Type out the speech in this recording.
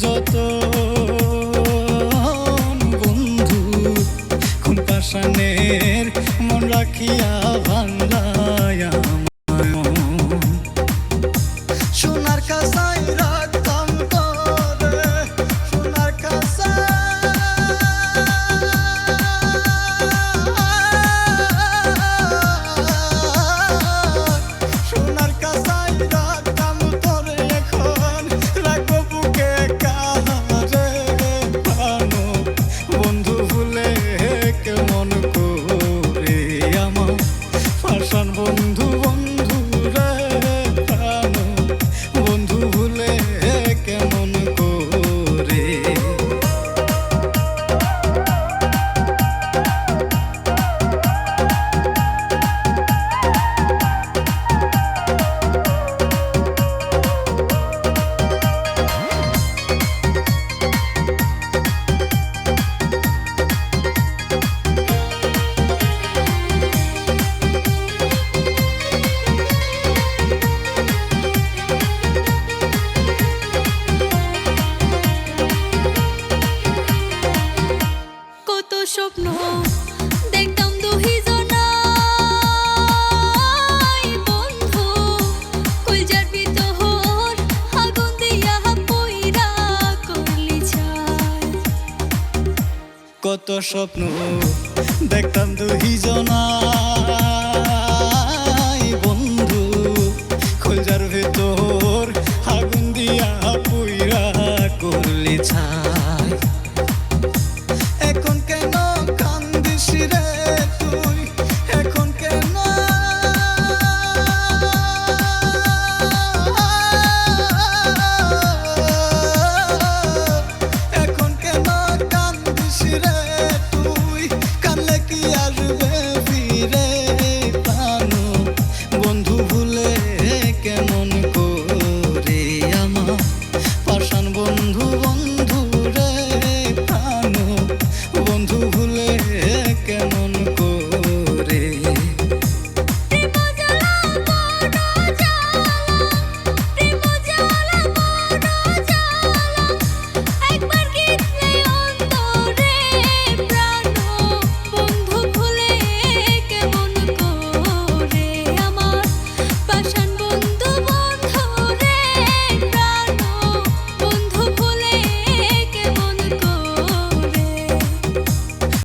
যত বন্ধু কোন পাষাণের মন রাখিয়া ভাঙলায় আমায় সোনার কাছাই রাখতাম তোরে সোনার সোনার কাছাই রাখতাম তোরে এখন রাখবো বুকে কাহারে ভানো বন্ধু ভুলে কেমন করে আমার পাষাণ বন্ধু বন্ধু রে ভানো বন্ধু ভুলে কেমন করে কত স্বপ্ন দেখতাম দুইজনাই বন্ধু কলজার ভিতর আগুন দিয়া পইরা করলি ছাই কত স্বপ্ন দেখতাম দুইজনা